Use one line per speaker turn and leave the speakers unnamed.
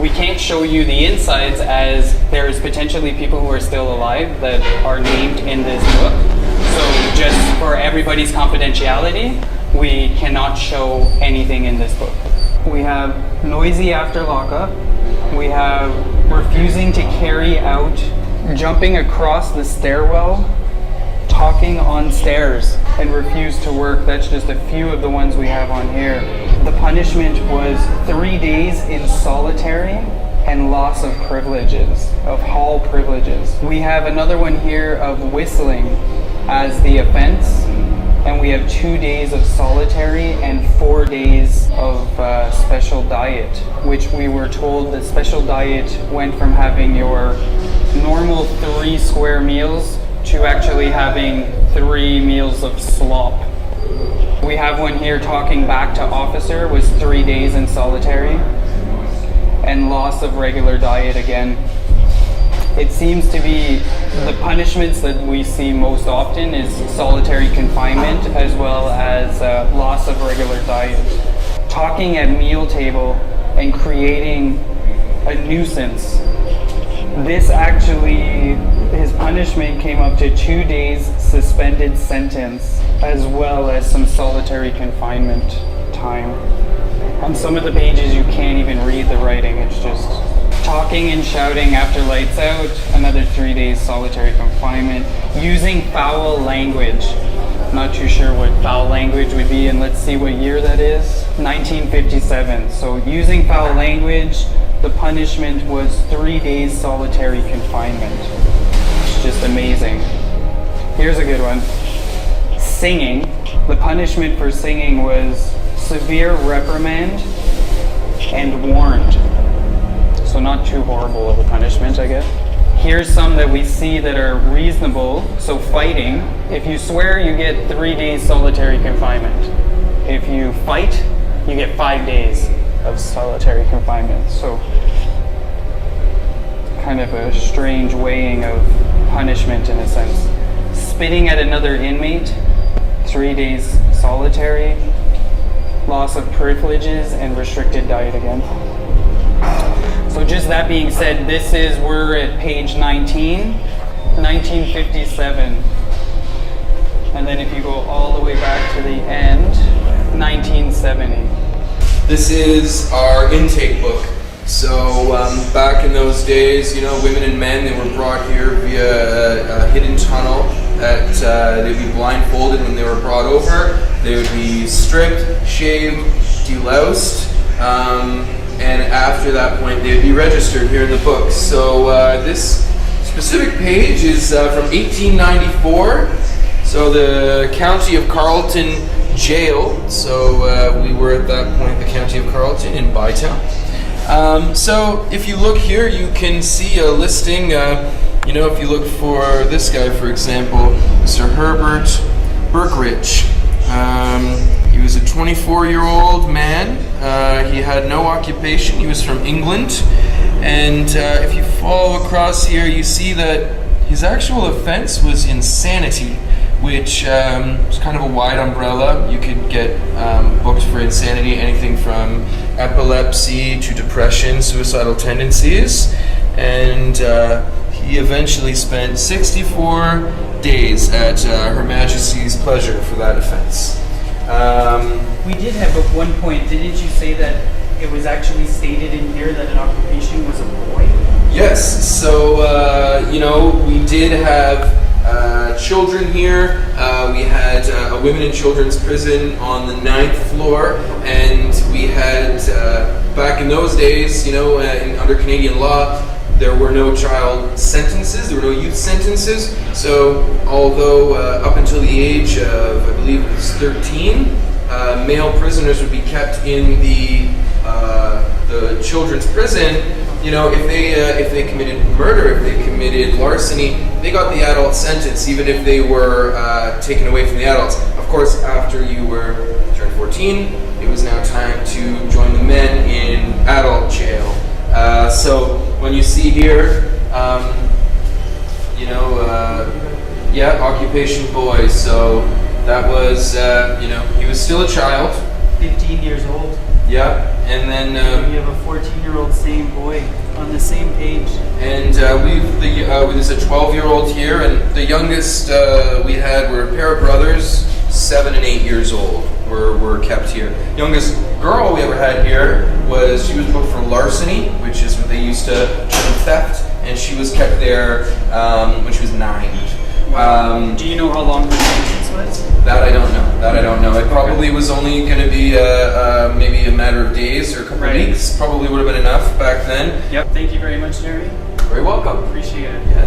We can't show you the insides as there's potentially people who are still alive that are named in this book. So just for everybody's confidentiality, we cannot show anything in this book. We have noisy after lockup. We have refusing to carry out, jumping across the stairwell, talking on stairs, and refuse to work. That's just a few of the ones we have on here. The punishment was 3 days in solitary and loss of privileges, of hall privileges. We have another one here of whistling as the offense, and we have 2 days of solitary and 4 days of special diet, which we were told the special diet went from having your normal 3 square meals to actually having 3 meals of slop. We have one here talking back to officer was 3 days in solitary and loss of regular diet again. It seems to be the punishments that we see most often is solitary confinement as well as loss of regular diet. Talking at meal table and creating a nuisance. This actually, his punishment came up to 2 days suspended sentence as well as some solitary confinement time. On some of the pages you can't even read the writing, it's just talking and shouting after lights out, another 3 days solitary confinement. Using foul language. Not too sure what foul language would be, and let's see what year that is. 1957. So using foul language, the punishment was 3 days solitary confinement. It's just amazing. Here's a good one. Singing. The punishment for singing was severe reprimand and warned. So not too horrible of a punishment, I guess. Here's some that we see that are reasonable. So fighting. If you swear, you get 3 days solitary confinement. If you fight, you get 5 days of solitary confinement. So kind of a strange weighing of punishment in a sense. Spitting at another inmate, 3 days solitary, loss of privileges, and restricted diet again. So just that being said, we're at page 19, 1957. And then if you go all the way back to the end, 1970.
This is our intake book. So back in those days, women and men, they were brought here via a hidden tunnel that they'd be blindfolded when they were brought over. They would be stripped, shaved, deloused, and after that point they would be registered here in the book. So this specific page is from 1894. So the County of Carleton Jail. So we were at that point the County of Carleton in Bytown. So if you look here, you can see a listing. If you look for this guy, for example, Mr. Herbert Berkridge. He was a 24-year-old man. He had no occupation. He was from England. And if you follow across here, you see that his actual offense was insanity, which is kind of a wide umbrella. You could get booked for insanity, anything from epilepsy to depression, suicidal tendencies. And he eventually spent 64 days at Her Majesty's pleasure for that offense.
We did have at one point, didn't you say that it was actually stated in here that an occupation was a boy?
Yes, so, we did have children here. We had a women and children's prison on the 9th floor, and we had, back in those days, under Canadian law, there were no child sentences, there were no youth sentences. So although up until the age of, I believe it was 13, male prisoners would be kept in the children's prison, if they committed murder, if they committed larceny, they got the adult sentence, even if they were taken away from the adults. Of course, after you turned 14, it was now time to join the men in adult jail. So when you see here, occupation boys. So that was, he was still a child.
15 years old.
Yeah. And then
We have a 14-year-old same boy on the same page.
and there's a 12-year-old here, and the youngest we had were a pair of brothers, 7 and 8 years old. Were kept here. Youngest girl we ever had here she was booked for larceny, which is what they used to term theft, and she was kept there when she was 9.
Do you know how long the sentence was?
That I don't know. It probably was only going to be maybe a matter of days or a couple of weeks. Probably would have been enough back then.
Yep. Thank you very much, Jerry.
Very welcome.
Appreciate it.
Yeah.